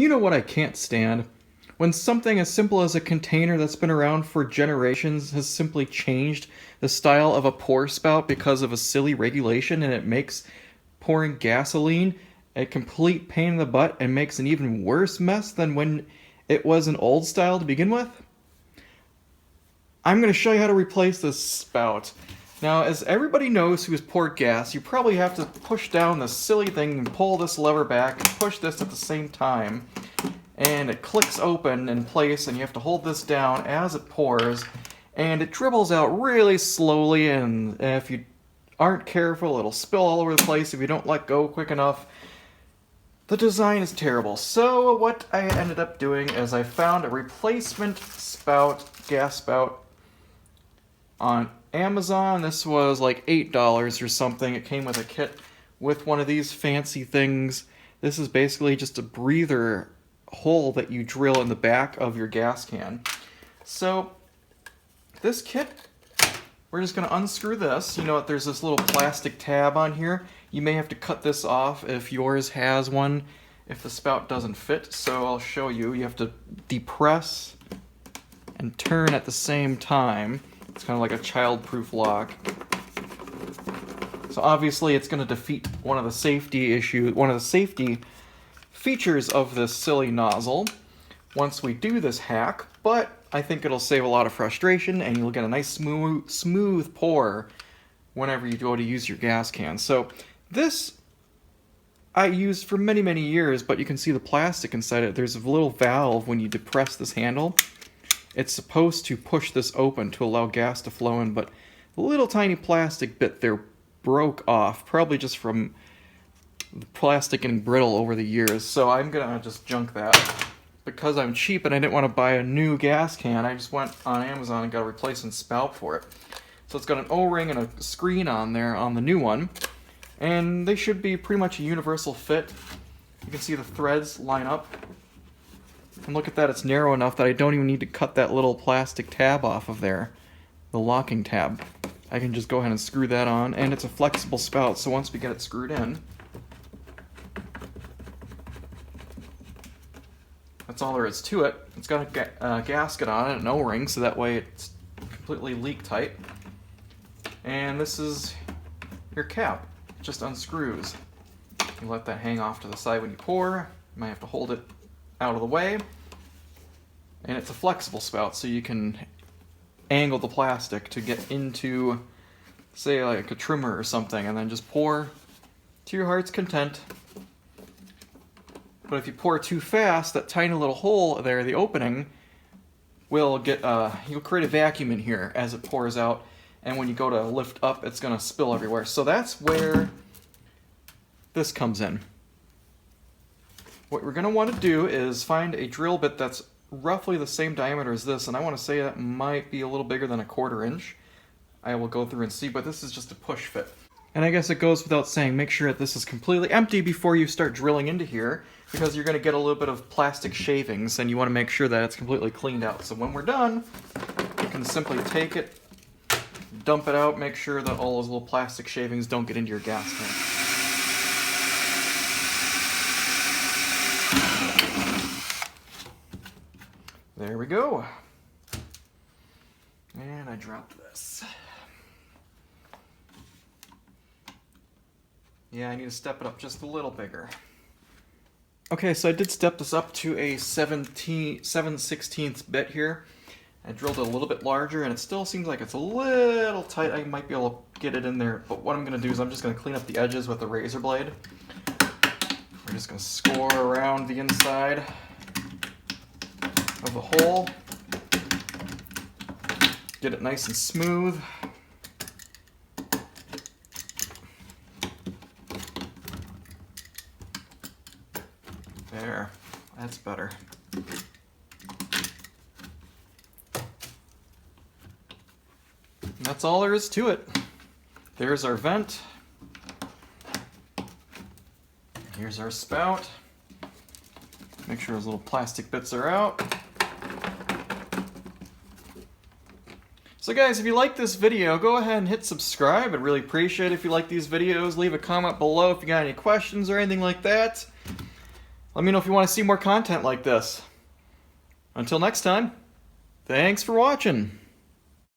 You know what I can't stand? When something as simple as a container that's been around for generations has simply changed the style of a pour spout because of a silly regulation, and it makes pouring gasoline a complete pain in the butt and makes an even worse mess than when it was an old style to begin with. I'm going to show you how to replace this spout. Now, as everybody knows who has poured gas, you probably have to push down this silly thing and pull this lever back and push this at the same time. And it clicks open in place, and you have to hold this down as it pours. And it dribbles out really slowly, and if you aren't careful, it'll spill all over the place if you don't let go quick enough. The design is terrible. So what I ended up doing is I found a replacement spout, gas spout, on Amazon. This was like $8 or something. It came with a kit with one of these fancy things. This is basically just a breather hole that you drill in the back of your gas can. So this kit, we're just going to unscrew this. You know what, there's this little plastic tab on here. You may have to cut this off if yours has one, if the spout doesn't fit. So I'll show you. You have to depress and turn at the same time. It's kind of like a child-proof lock. So obviously it's going to defeat one of the safety features of this silly nozzle once we do this hack, but I think it'll save a lot of frustration and you'll get a nice smooth pour whenever you go to use your gas can. So this I used for many years, but you can see the plastic inside it. There's a little valve when you depress this handle. It's supposed to push this open to allow gas to flow in, but the little tiny plastic bit there broke off, probably just from the plastic getting brittle over the years. So I'm gonna just junk that. Because I'm cheap and I didn't want to buy a new gas can, I just went on Amazon and got a replacement spout for it. So it's got an O-ring and a screen on there on the new one, and they should be pretty much a universal fit. You can see the threads line up. And look at that, it's narrow enough that I don't even need to cut that little plastic tab off of there, the locking tab. I can just go ahead and screw that on, and it's a flexible spout, so once we get it screwed in, that's all there is to it. It's got a gasket on it, an O-ring, so that way it's completely leak tight. And this is your cap. It just unscrews. You let that hang off to the side when you pour. You might have to hold it out of the way. And it's a flexible spout, so you can angle the plastic to get into, say, like a trimmer or something, and then just pour to your heart's content. But if you pour too fast, that tiny little hole there, the opening, will get, you'll create a vacuum in here as it pours out, and when you go to lift up, it's going to spill everywhere. So that's where this comes in. What we're going to want to do is find a drill bit that's roughly the same diameter as this, and I want to say that might be a little bigger than 1/4 inch. I will go through and see, but this is just a push fit. And I guess it goes without saying, make sure that this is completely empty before you start drilling into here, because you're going to get a little bit of plastic shavings, and you want to make sure that it's completely cleaned out. So when we're done, you can simply take it, dump it out, make sure that all those little plastic shavings don't get into your gas tank. There we go. And I dropped this. Yeah, I need to step it up just a little bigger. Okay, so I did step this up to a 7/16 bit here. I drilled it a little bit larger, and it still seems like it's a little tight. I might be able to get it in there, but what I'm going to do is I'm just going to clean up the edges with a razor blade. We're just going to score around the inside of the hole. Get it nice and smooth. There, that's better. And that's all there is to it. There's our vent. Here's our spout. Make sure those little plastic bits are out. So guys, if you like this video, go ahead and hit subscribe. I'd really appreciate it if you like these videos. Leave a comment below if you got any questions or anything like that. Let me know if you want to see more content like this. Until next time, thanks for watching.